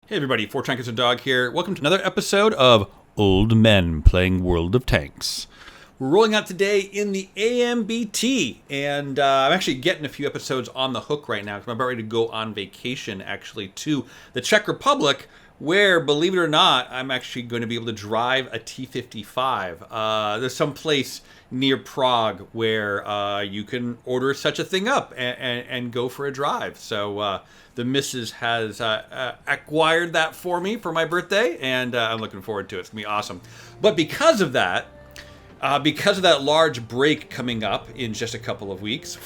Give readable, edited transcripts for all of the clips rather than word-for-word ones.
Hey everybody, Four Tankers and Dog here. Welcome to another episode of Old Men Playing World of Tanks. We're rolling out today in the AMBT, and I'm actually getting a few episodes on the hook right now because I'm about ready to go on vacation actually to the Czech Republic, where, believe it or not, I'm actually going to be able to drive a T-55. There's some place near Prague where you can order such a thing up and go for a drive. So the missus has acquired that for me for my birthday, and I'm looking forward to it. It's going to be awesome. But because of that large break coming up in just a couple of weeks,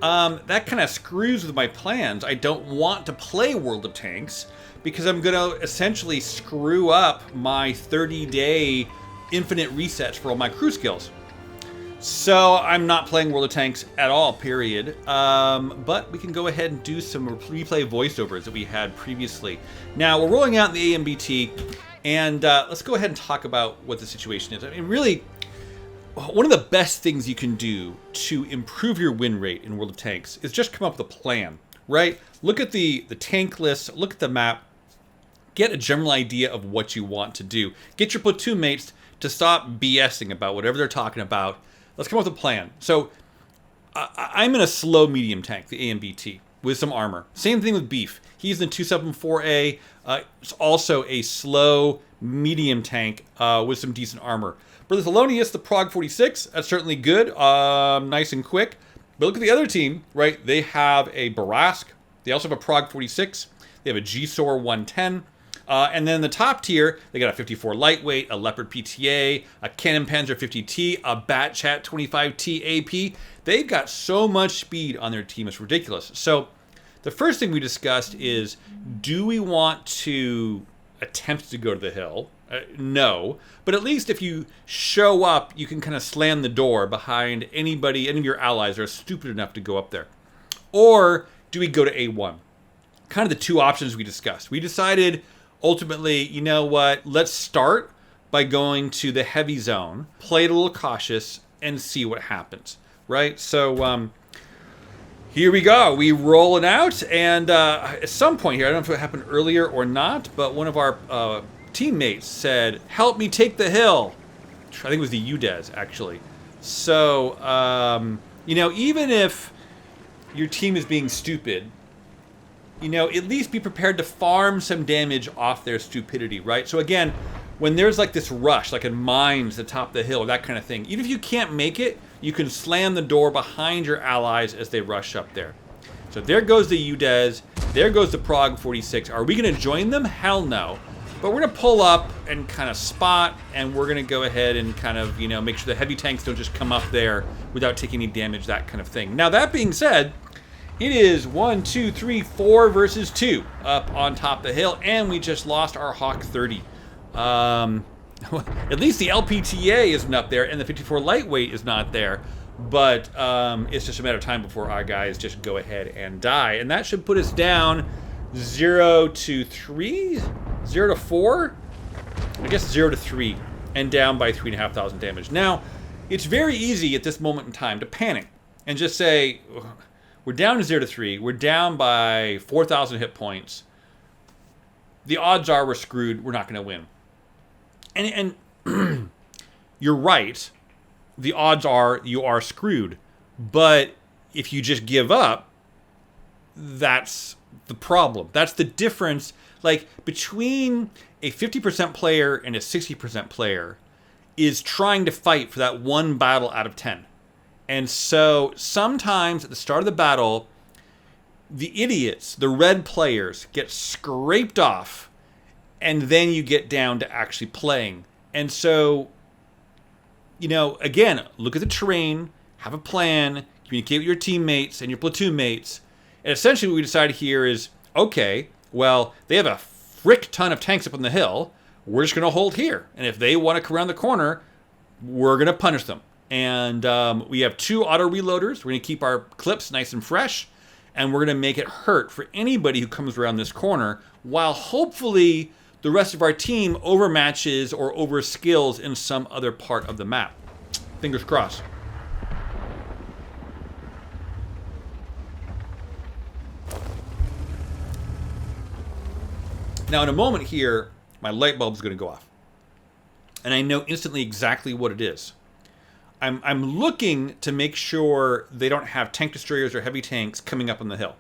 that kind of screws with my plans. I don't want to play World of Tanks because I'm going to essentially screw up my 30-day infinite resets for all my crew skills. So I'm not playing World of Tanks at all, period. But we can go ahead and do some replay voiceovers that we had previously. Now, we're rolling out in the AMBT, and let's go ahead and talk about what the situation is. I mean, really, one of the best things you can do to improve your win rate in World of Tanks is just come up with a plan, right? Look at the tank list, look at the map, get a general idea of what you want to do. Get your platoon mates to stop BSing about whatever they're talking about. Let's come up with a plan. So I'm in a slow medium tank, the AMBT, with some armor. Same thing with Beef. He's in the 274A. It's also a slow medium tank with some decent armor. Brother Thelonious, the Prague 46, that's certainly good, nice and quick. But look at the other team, right? They have a Barask. They also have a Prague 46. They have a GSOR 110. And then the top tier, they got a 54 lightweight, a Leopard PTA, a Cannon Panzer 50T, a Bat Chat 25T AP. They've got so much speed on their team, it's ridiculous. So the first thing we discussed is, do we want to attempt to go to the hill? No, but at least if you show up, you can kind of slam the door behind any of your allies that are stupid enough to go up there. Or do we go to A1? Kind of the two options we discussed. We decided, ultimately, you know what, let's start by going to the heavy zone, play it a little cautious, and see what happens, right? So here we go. We roll it out, and at some point here, I don't know if it happened earlier or not, but one of our teammates said, help me take the hill. I think it was the UDES, actually. So, even if your team is being stupid, at least be prepared to farm some damage off their stupidity, right? So again, when there's like this rush, like in mines at the top of the hill, or that kind of thing, even if you can't make it, you can slam the door behind your allies as they rush up there. So there goes the UDES, there goes the Prague 46. Are we gonna join them? Hell no. But we're gonna pull up and kind of spot, and we're gonna go ahead and kind of, make sure the heavy tanks don't just come up there without taking any damage, that kind of thing. Now that being said, it is 1, 2, 3, 4 versus 2 up on top of the hill, and we just lost our Hawk 30. At least the LPTA isn't up there, and the 54 lightweight is not there. But it's just a matter of time before our guys just go ahead and die, and that should put us down 0 to 3, 0 to 4. I guess 0 to 3, and down by 3,500 damage. Now, it's very easy at this moment in time to panic and just say, we're down to 0 to 3. We're down by 4,000 hit points. The odds are we're screwed. We're not going to win. And you're right. The odds are you are screwed. But if you just give up, that's the problem. That's the difference. Like, between a 50% player and a 60% player is trying to fight for that one battle out of 10. And so sometimes at the start of the battle, the idiots, the red players, get scraped off, and then you get down to actually playing. And so, again, look at the terrain, have a plan, communicate with your teammates and your platoon mates. And essentially what we decided here is, okay, well, they have a frick ton of tanks up on the hill. We're just going to hold here. And if they want to come around the corner, we're going to punish them. And we have 2 auto reloaders. We're going to keep our clips nice and fresh. And we're going to make it hurt for anybody who comes around this corner, while hopefully the rest of our team overmatches or overskills in some other part of the map. Fingers crossed. Now, in a moment here, my light bulb is going to go off. And I know instantly exactly what it is. I'm looking to make sure they don't have tank destroyers or heavy tanks coming up on the hill.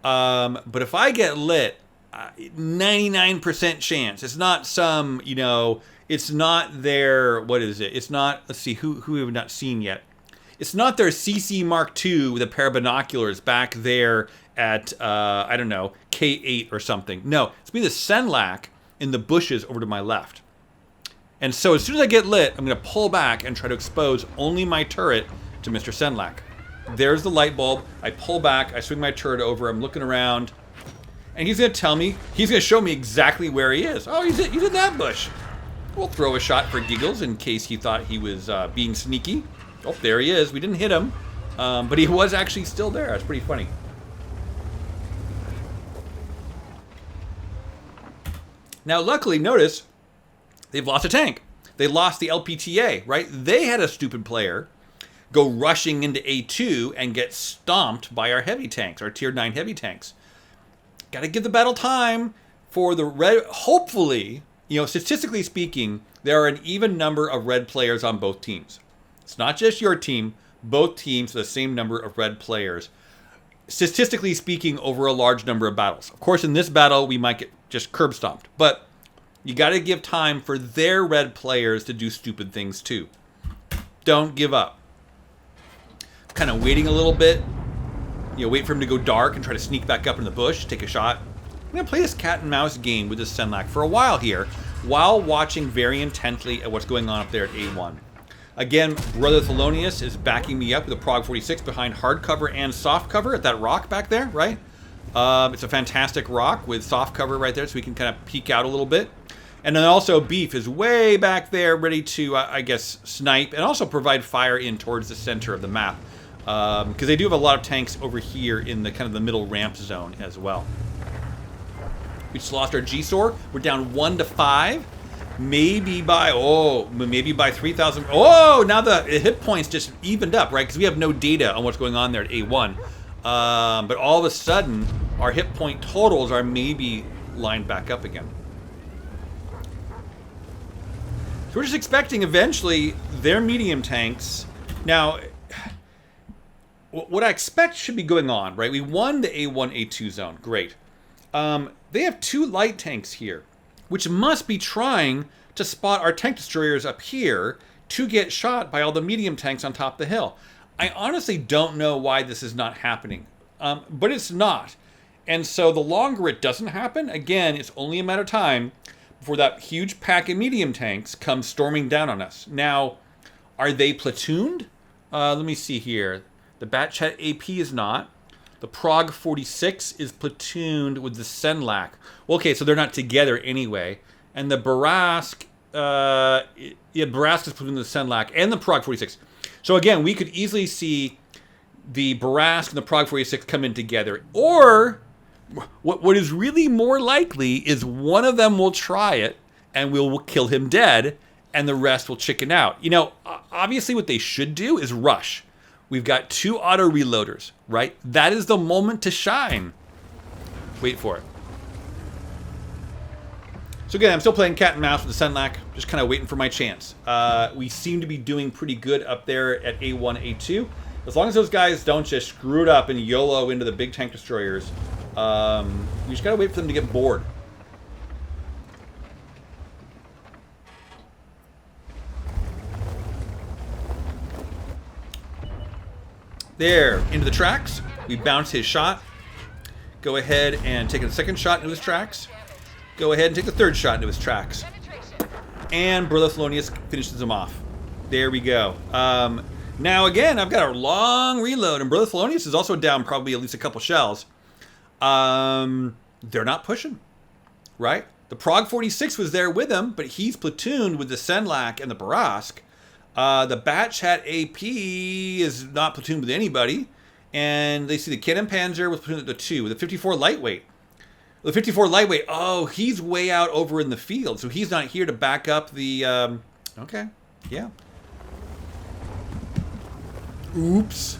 But if I get lit, 99% chance. It's not some, you know, it's not their, what is it? It's not, let's see, who have we not seen yet? It's not their CC Mark II with a pair of binoculars back there at, I don't know, K8 or something. No, it's me, the Senlac in the bushes over to my left. And so as soon as I get lit, I'm going to pull back and try to expose only my turret to Mr. Senlac. There's the light bulb. I pull back. I swing my turret over. I'm looking around. And he's going to tell me, he's going to show me exactly where he is. Oh, he's in that bush. We'll throw a shot for giggles in case he thought he was being sneaky. Oh, there he is. We didn't hit him. But he was actually still there. That's pretty funny. Now, luckily, notice, they've lost a tank. They lost the LPTA, right? They had a stupid player go rushing into A2 and get stomped by our heavy tanks, our tier 9 heavy tanks. Got to give the battle time for the red. Hopefully, you know, statistically speaking, there are an even number of red players on both teams. It's not just your team. Both teams have the same number of red players. Statistically speaking, over a large number of battles. Of course, in this battle, we might get just curb stomped. But you got to give time for their red players to do stupid things too. Don't give up. Kind of waiting a little bit. You know, wait for him to go dark and try to sneak back up in the bush, take a shot. I'm going to play this cat and mouse game with this Senlac for a while here, while watching very intently at what's going on up there at A1. Again, Brother Thelonious is backing me up with a Prog 46 behind hard cover and soft cover at that rock back there, right? It's a fantastic rock with soft cover right there, so we can kind of peek out a little bit. And then also Beef is way back there, ready to, I guess, snipe and also provide fire in towards the center of the map. Because they do have a lot of tanks over here in the kind of the middle ramp zone as well. We just lost our G-Sor. We're down 1 to 5. Maybe by 3,000. Oh, now the hit points just evened up, right? Because we have no data on what's going on there at A1. But all of a sudden, our hit point totals are maybe lined back up again. So we're just expecting eventually their medium tanks. Now, what I expect should be going on, right? We won the A1, A2 zone. Great. They have 2 light tanks here, which must be trying to spot our tank destroyers up here to get shot by all the medium tanks on top of the hill. I honestly don't know why this is not happening, but it's not. And so the longer it doesn't happen, again, it's only a matter of time before that huge pack of medium tanks comes storming down on us. Now, are they platooned? Let me see here. The Batchat AP is not. The Prog 46 is platooned with the Senlac. Well, okay, so they're not together anyway. And the Barask, Barask is platooned with the Senlac and the Prog 46. So again, we could easily see the Barask and the Prog 46 come in together. Or, what is really more likely is one of them will try it and we'll kill him dead and the rest will chicken out. You know, obviously what they should do is rush. We've got 2 auto reloaders, right? That is the moment to shine. Wait for it. So again, I'm still playing cat and mouse with the Senlac, just kind of waiting for my chance. We seem to be doing pretty good up there at A1, A2. As long as those guys don't just screw it up and YOLO into the big tank destroyers, we just gotta wait for them to get bored. There, into the tracks. We bounce his shot. Go ahead and take a second shot into his tracks. Go ahead and take the third shot into his tracks. And Brother Thelonious finishes him off. There we go. Now again, I've got a long reload, and Brother Thelonious is also down probably at least a couple shells. They're not pushing, right? The Prog 46 was there with him, but he's platooned with the Senlac and the Barask. The Batchat AP is not platooned with anybody. And they see the Cannon Panzer was platooned with the 2, with the 54 Lightweight. The 54 Lightweight, oh, he's way out over in the field, so he's not here to back up the, okay, yeah. Oops.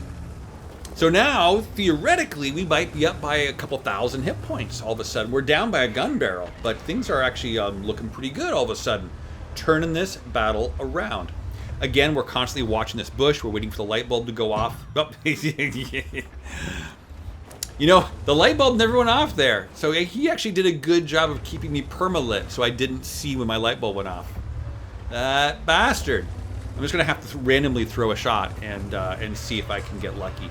So now, theoretically, we might be up by a couple thousand hit points all of a sudden. We're down by a gun barrel, but things are actually looking pretty good all of a sudden. Turning this battle around. Again, we're constantly watching this bush. We're waiting for the light bulb to go off. Oh, you know, the light bulb never went off there. So he actually did a good job of keeping me permalit so I didn't see when my light bulb went off. That bastard. I'm just going to have to randomly throw a shot and see if I can get lucky.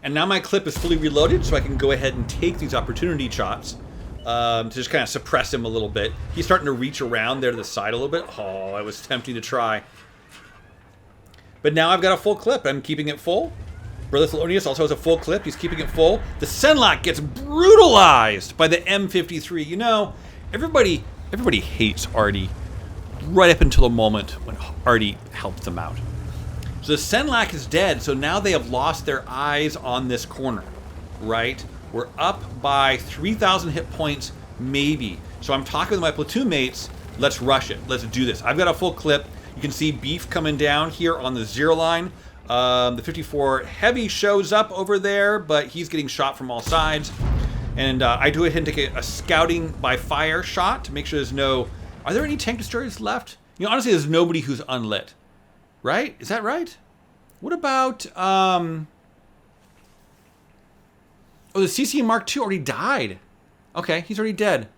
And now my clip is fully reloaded, so I can go ahead and take these opportunity shots to just kind of suppress him a little bit. He's starting to reach around there to the side a little bit. Oh, it was tempting to try. But now I've got a full clip. I'm keeping it full. Brother Thelonious also has a full clip. He's keeping it full. The Senlac gets brutalized by the M53. You know, everybody hates Artie right up until the moment when Artie helped them out. So the Senlac is dead, so now they have lost their eyes on this corner, right? We're up by 3,000 hit points, maybe. So I'm talking with my platoon mates. Let's rush it. Let's do this. I've got a full clip. You can see Beef coming down here on the 0 line. The 54 Heavy shows up over there, but he's getting shot from all sides. And I do ahead and take a scouting by fire shot to make sure there's no... Are there any tank destroyers left? You know, honestly, there's nobody who's unlit. Right? Is that right? What about... Oh, the CC Mark II already died. Okay, he's already dead.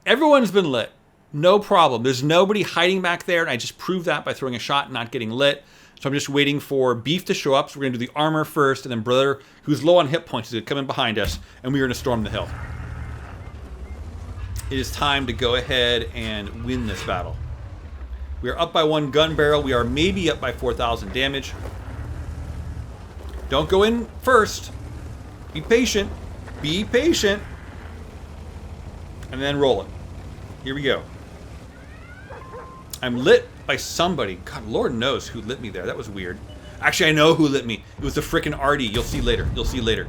Everyone's been lit. No problem. There's nobody hiding back there, and I just proved that by throwing a shot and not getting lit. So I'm just waiting for Beef to show up. So we're going to do the armor first, and then Brother, who's low on hit points, is going to come in behind us, and we're going to storm the hill. It is time to go ahead and win this battle. We are up by 1 gun barrel. We are maybe up by 4,000 damage. Don't go in first. Be patient. Be patient. And then roll it. Here we go. I'm lit by somebody. God, Lord knows who lit me there. That was weird. Actually, I know who lit me. It was the frickin' Artie. You'll see later. You'll see later.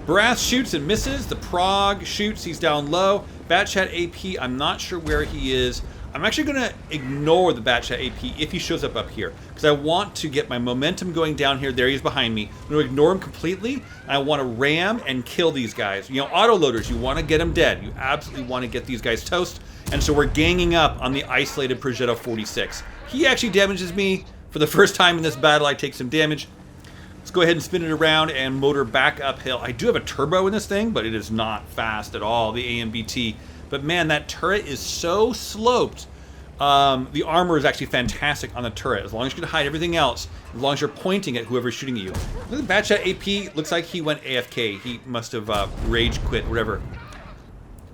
Brass shoots and misses. The Prague shoots. He's down low. Batchat AP, I'm not sure where he is. I'm actually going to ignore the Batchat AP if he shows up here, because I want to get my momentum going down here. There he is behind me. I'm going to ignore him completely. I want to ram and kill these guys. You know, autoloaders, you want to get them dead. You absolutely want to get these guys toast. And so we're ganging up on the isolated Progetto 46. He actually damages me. For the first time in this battle, I take some damage. Let's go ahead and spin it around and motor back uphill. I do have a turbo in this thing, but it is not fast at all, the AMBT. But man, that turret is so sloped. The armor is actually fantastic on the turret. As long as you can hide everything else, as long as you're pointing at whoever's shooting at you. Look at the Batchat AP. Looks like he went AFK. He must have rage quit, whatever.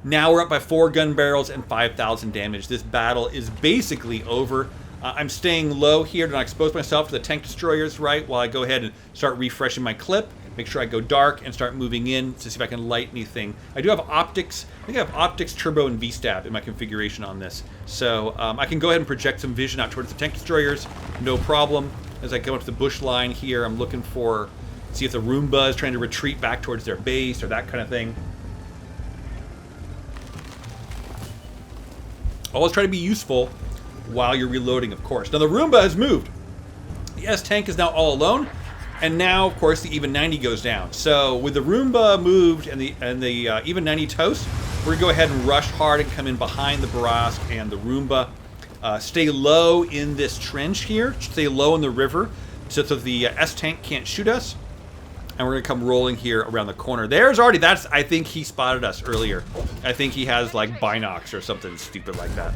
Now we're up by 4 gun barrels and 5,000 damage. This battle is basically over. I'm staying low here to not expose myself to the tank destroyers, right, while I go ahead and start refreshing my clip. Make sure I go dark and start moving in to see if I can light anything. I do have optics. I think I have optics, turbo, and V-stab in my configuration on this. So I can go ahead and project some vision out towards the tank destroyers. No problem. As I go up to the bush line here, I'm looking for, see if the Roomba is trying to retreat back towards their base or that kind of thing. Always try to be useful while you're reloading, of course. Now the Roomba has moved. The S-Tank is now all alone. And now, of course, the even 90 goes down. So with the Roomba moved and the even 90 toast, we're gonna go ahead and rush hard and come in behind the Barask and the Roomba. Stay low in this trench here. Stay low in the river so that the S-Tank can't shoot us. And we're gonna come rolling here around the corner. There's already, I think he spotted us earlier. I think he has like binocs or something stupid like that.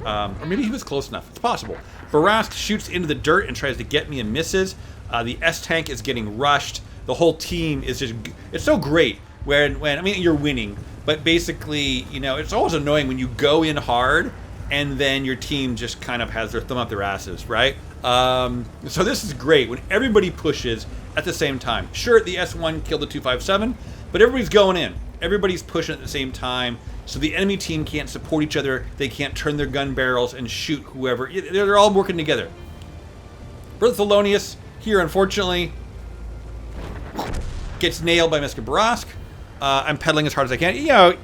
Or maybe he was close enough. It's possible. Barask shoots into the dirt and tries to get me and misses. The S-Tank is getting rushed. The whole team is just... It's so great when I mean, you're winning. But basically, you know, it's always annoying when you go in hard and then your team just kind of has their thumb up their asses, right? So this is great when everybody pushes at the same time. Sure, the S1 killed the 257, but everybody's going in. Everybody's pushing at the same time. So the enemy team can't support each other. They can't turn their gun barrels and shoot whoever. They're all working together. Brother Thelonious here, unfortunately, gets nailed by Mr. Barask. I'm pedaling as hard as I can. You know,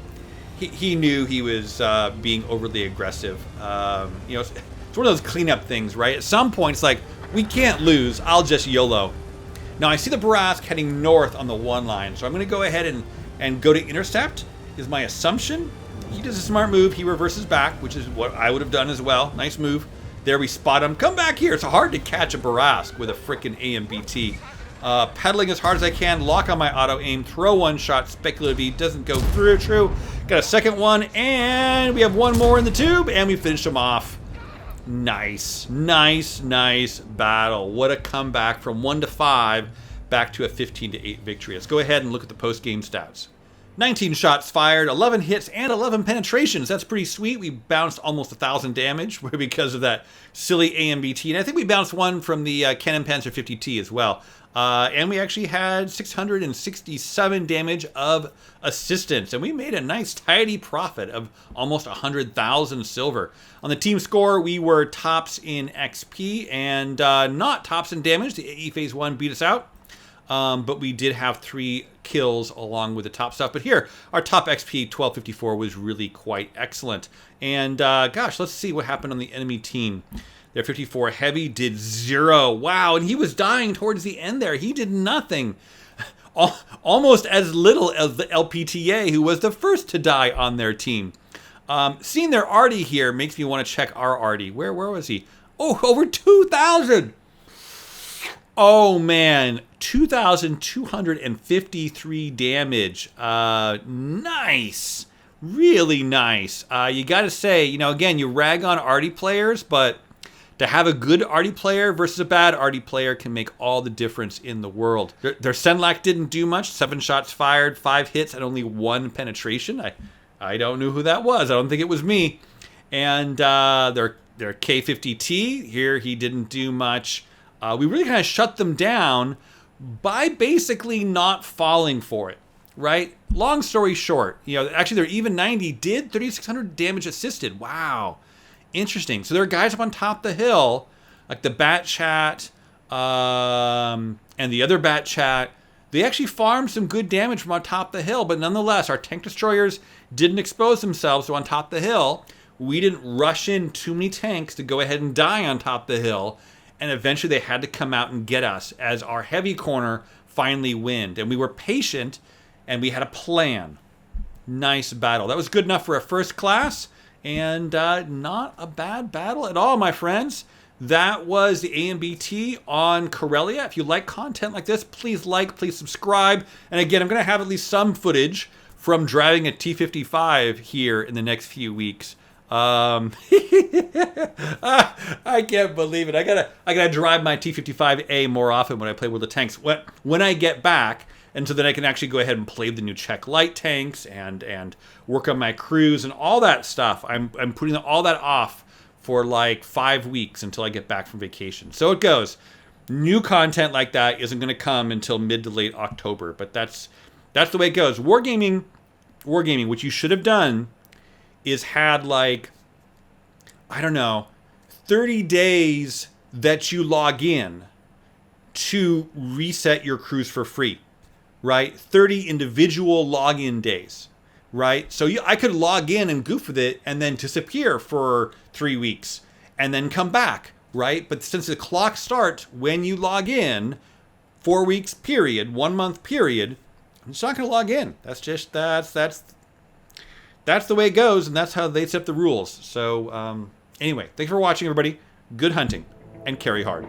he knew he was being overly aggressive. You know, it's one of those cleanup things, right? At some point, it's like, We can't lose. I'll just YOLO. Now I see the Barask heading north on the 1 line, so I'm going to go ahead and go to intercept, is my assumption. He does a smart move. He reverses back, which is what I would have done as well. Nice move. There we spot him. Come back here. It's hard to catch a Barask with a frickin' AMBT. Pedaling as hard as I can. Lock on my auto aim. Throw 1 shot. Speculatively doesn't go through. True. Got a second one. And we have 1 more in the tube. And we finish him off. Nice. Nice, nice battle. What a comeback from 1 to 5 back to a 15 to 8 victory. Let's go ahead and look at the post-game stats. 19 shots fired, 11 hits, and 11 penetrations. That's pretty sweet. We bounced almost 1,000 damage because of that silly AMBT. And I think we bounced 1 from the Canon Panzer 50T as well. And we actually had 667 damage of assistance. And we made a nice tidy profit of almost 100,000 silver. On the team score, we were tops in XP and not tops in damage. The AE Phase 1 beat us out. But we did have 3 kills along with the top stuff. But here, our top XP 1254 was really quite excellent. And gosh, let's see what happened on the enemy team. Their 54 heavy did 0. Wow, and he was dying towards the end there. He did nothing. Almost as little as the LPTA, who was the first to die on their team. Seeing their Artie here makes me want to check our Artie. Where was he? Oh, over 2,000! Oh man, 2,253 damage. Nice. Really nice. You gotta say, you know, again, you rag on Artie players, but to have a good Artie player versus a bad Artie player can make all the difference in the world. Their Senlac didn't do much. 7 shots fired, 5 hits, and only 1 penetration. I don't know who that was. I don't think it was me. And their K50T, here he didn't do much. We really kind of shut them down by basically not falling for it, right? Long story short, you know, actually their even 90 did 3,600 damage assisted. Wow. Interesting. So there are guys up on top of the hill, like the Bat Chat and the other Bat Chat. They actually farmed some good damage from on top of the hill, but nonetheless, our tank destroyers didn't expose themselves to on top of the hill. We didn't rush in too many tanks to go ahead and die on top of the hill. And eventually they had to come out and get us as our heavy corner finally winned. And we were patient and we had a plan. Nice battle. That was good enough for a first class and not a bad battle at all, my friends. That was the AMBT on Corellia. If you like content like this, please like, please subscribe. And again, I'm going to have at least some footage from driving a T55 here in the next few weeks. I can't believe it. I gotta drive my T55A more often when I play World of Tanks. When I get back, and so then I can actually go ahead and play the new Czech light tanks and work on my crews and all that stuff. I'm putting all that off for like 5 weeks until I get back from vacation. So it goes. New content like that isn't going to come until mid to late October, but that's the way it goes. Wargaming, which you should have done, is had like, I don't know, 30 days that you log in to reset your crews for free, right? 30 individual login days, right? So I could log in and goof with it and then disappear for 3 weeks and then come back, right? But since the clock starts when you log in, 4 weeks period, 1 month period, I'm just not going to log in. That's the way it goes, and that's how they set the rules. So, anyway, thanks for watching, everybody. Good hunting, and carry hard.